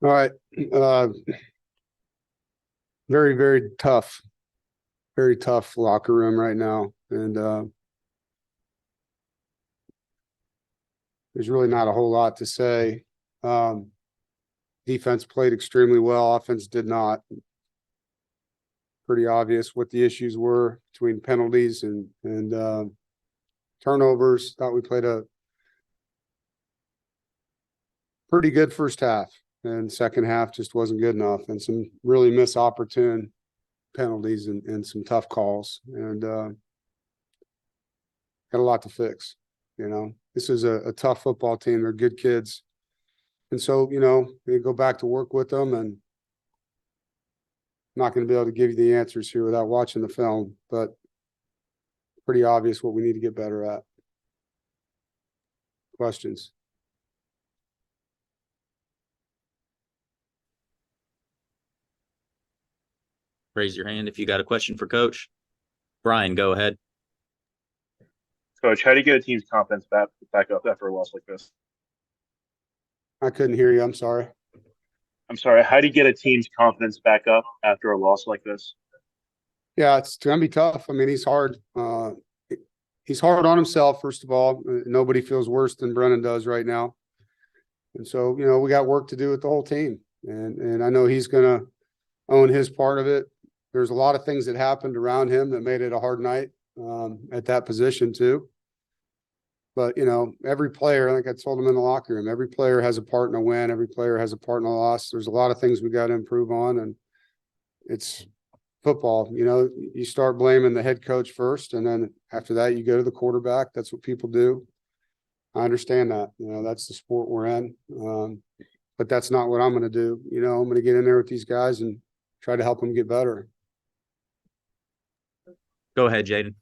All right. Uh, very, very tough locker room right now. And there's really not a whole lot to say. Um, defense played extremely well. Offense did not. Pretty obvious what the issues were between penalties and turnovers. Thought we played a pretty good first half, and second half just wasn't good enough, and some really missed opportune penalties and some tough calls, and got a lot to fix. This is a tough football team. They're good kids, and so we go back to work with them. And I'm not going to be able to give you the answers here without watching the film, but pretty obvious what we need to get better at. Questions? Raise your hand if you got a question for Coach. Brian, go ahead. Coach, how do you get a team's confidence back up after a loss like this? I couldn't hear you. I'm sorry. How do you get a team's confidence back up after a loss like this? Yeah, it's going to be tough. I mean, he's hard. He's hard on himself, first of all. Nobody feels worse than Brennan does right now. And so, we got work to do with the whole team. And I know he's going to own his part of it. There's a lot of things that happened around him that made it a hard night at that position too. But, every player, like I told him in the locker room, every player has a part in a win. Every player has a part in a loss. There's a lot of things we got to improve on. And it's football. You start blaming the head coach first, and then after that, you go to the quarterback. That's what people do. I understand that. That's the sport we're in. But that's not what I'm going to do. I'm going to get in there with these guys and try to help them get better. Go ahead, Jaden.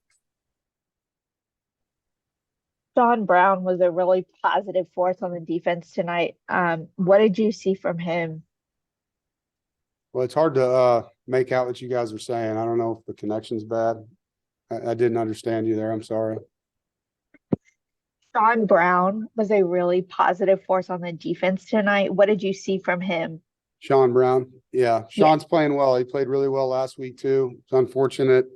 Sean Brown was a really positive force on the defense tonight. What did you see from him? Well, it's hard to make out what you guys are saying. I don't know if the connection's bad. I didn't understand you there. I'm sorry. Sean Brown was a really positive force on the defense tonight. What did you see from him? Sean Brown. Yeah. Sean's playing well. He played really well last week too. It's unfortunate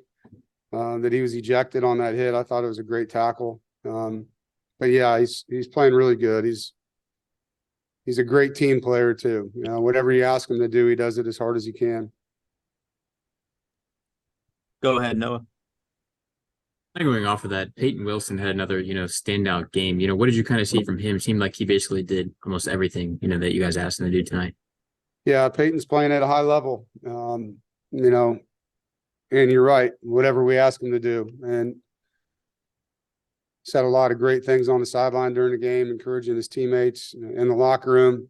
that he was ejected on that hit. I thought it was a great tackle. But yeah, he's playing really good. He's a great team player too. Whatever you ask him to do, he does it as hard as he can. Go ahead, Noah. Going off of that, Peyton Wilson had another, standout game. What did you kind of see from him? It seemed like he basically did almost everything, that you guys asked him to do tonight. Yeah, Peyton's playing at a high level. And you're right, whatever we ask him to do. And said a lot of great things on the sideline during the game, encouraging his teammates in the locker room.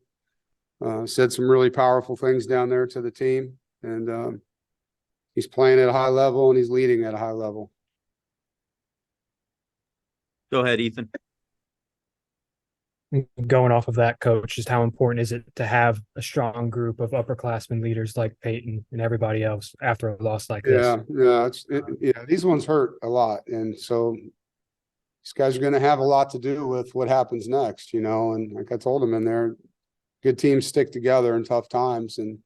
Said some really powerful things down there to the team. And he's playing at a high level and he's leading at a high level. Go ahead, Ethan. Going off of that, Coach, just how important is it to have a strong group of upperclassmen leaders like Peyton and everybody else after a loss like this? Yeah, these ones hurt a lot. And so these guys are going to have a lot to do with what happens next, and like I told them in there, good teams stick together in tough times. And,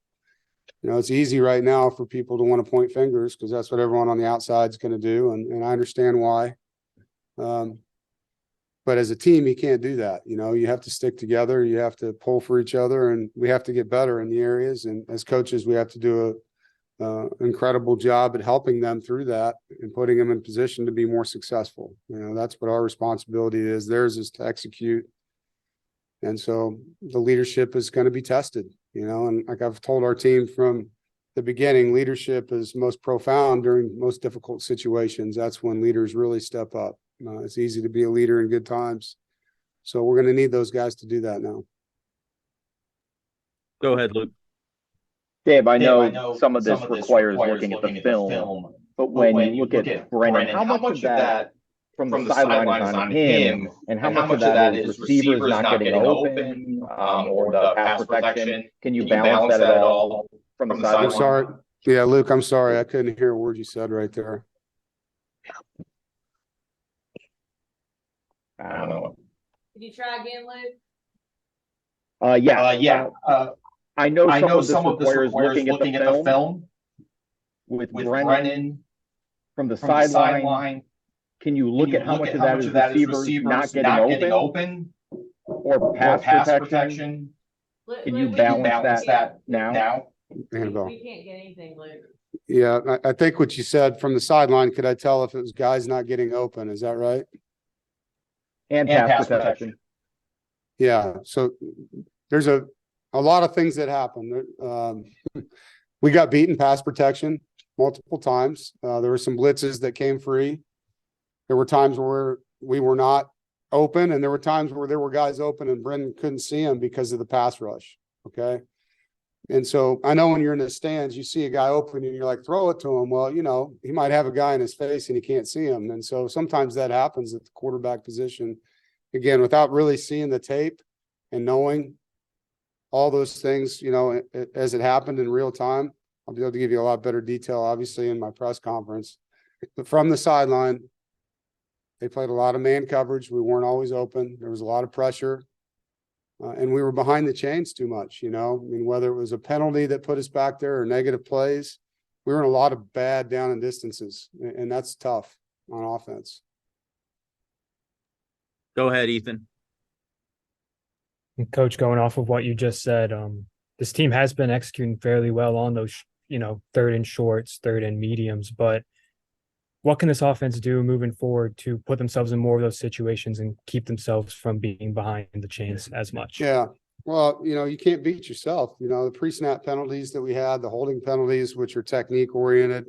it's easy right now for people to want to point fingers because that's what everyone on the outside is going to do. And I understand why. But as a team, you can't do that. You have to stick together. You have to pull for each other, and we have to get better in the areas. And as coaches, we have to do a incredible job at helping them through that and putting them in position to be more successful. That's what our responsibility is. Theirs is to execute. And so the leadership is going to be tested, and like I've told our team from the beginning, leadership is most profound during most difficult situations. That's when leaders really step up. It's easy to be a leader in good times. So we're going to need those guys to do that now. Go ahead, Luke. Dave, I know some of this requires looking at the film, but when you look at Brennan, how much of that from the sideline is on him, and how much of that is receivers not getting open or the pass protection? Can you balance that at all from the sideline? I'm sorry. Yeah, Luke, I'm sorry. I couldn't hear a word you said right there. I don't know. Could you try again, Luke? I know some of this requires looking at the film with Brennan from the sideline. Can you look at how much of that is receivers not getting open or pass protection? Can you balance that now? Annabelle. We can't get anything later. Yeah, I think what you said from the sideline, could I tell if it was guys not getting open? Is that right? And pass protection. Yeah, so there's a lot of things that happen. We got beaten pass protection multiple times. There were some blitzes that came free. There were times where we were not open, and there were times where there were guys open and Brendan couldn't see them because of the pass rush. Okay. And so I know when you're in the stands, you see a guy open and you're like, throw it to him. Well, you know, he might have a guy in his face and he can't see him. And so sometimes that happens at the quarterback position. Again, without really seeing the tape and knowing all those things, you know, as it happened in real time, I'll be able to give you a lot better detail, obviously, in my press conference. But from the sideline, they played a lot of man coverage. We weren't always open. There was a lot of pressure. And we were behind the chains too much, you know. I mean, whether it was a penalty that put us back there or negative plays, we were in a lot of bad down and distances, and that's tough on offense. Go ahead, Ethan. And Coach, going off of what you just said, this team has been executing fairly well on those, you know, third and shorts, third and mediums, but what can this offense do moving forward to put themselves in more of those situations and keep themselves from being behind the chains as much? Yeah. Well, you know, you can't beat yourself. You know, the pre-snap penalties that we had, the holding penalties, which are technique oriented,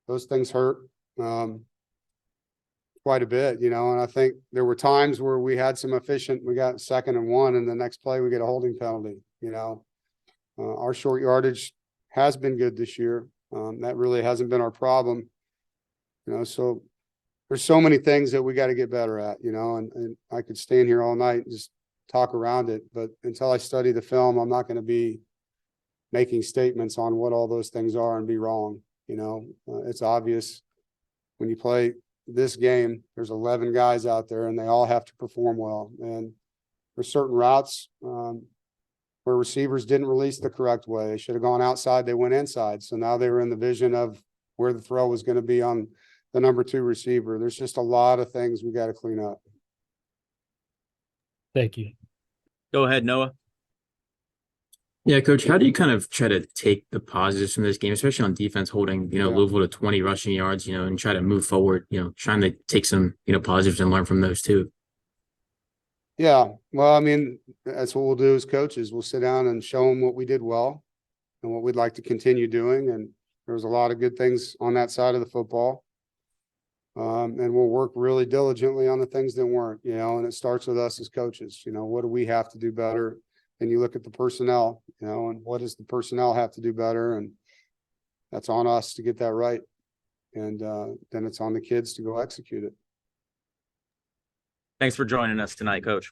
those things hurt quite a bit, you know, and I think there were times where we had some we got 2nd and 1, and the next play we get a holding penalty, you know. Our short yardage has been good this year. That really hasn't been our problem. You know, so there's so many things that we got to get better at, you know, and I could stand here all night and just talk around it. But until I study the film, I'm not going to be making statements on what all those things are and be wrong. You know, it's obvious when you play this game, there's 11 guys out there and they all have to perform well. And there's certain routes where receivers didn't release the correct way. They should have gone outside. They went inside. So now they were in the vision of where the throw was going to be on the number 2 receiver. There's just a lot of things we got to clean up. Thank you. Go ahead, Noah. Yeah, Coach, how do you kind of try to take the positives from this game, especially on defense, holding, you know, Louisville to 20 rushing yards, you know, and try to move forward, you know, trying to take some, you know, positives and learn from those too? Yeah, well, I mean, that's what we'll do as coaches. We'll sit down and show them what we did well and what we'd like to continue doing. And there was a lot of good things on that side of the football. And we'll work really diligently on the things that weren't, you know, and it starts with us as coaches. You know, what do we have to do better? And you look at the personnel, you know, and what does the personnel have to do better? And that's on us to get that right. And then it's on the kids to go execute it. Thanks for joining us tonight, Coach.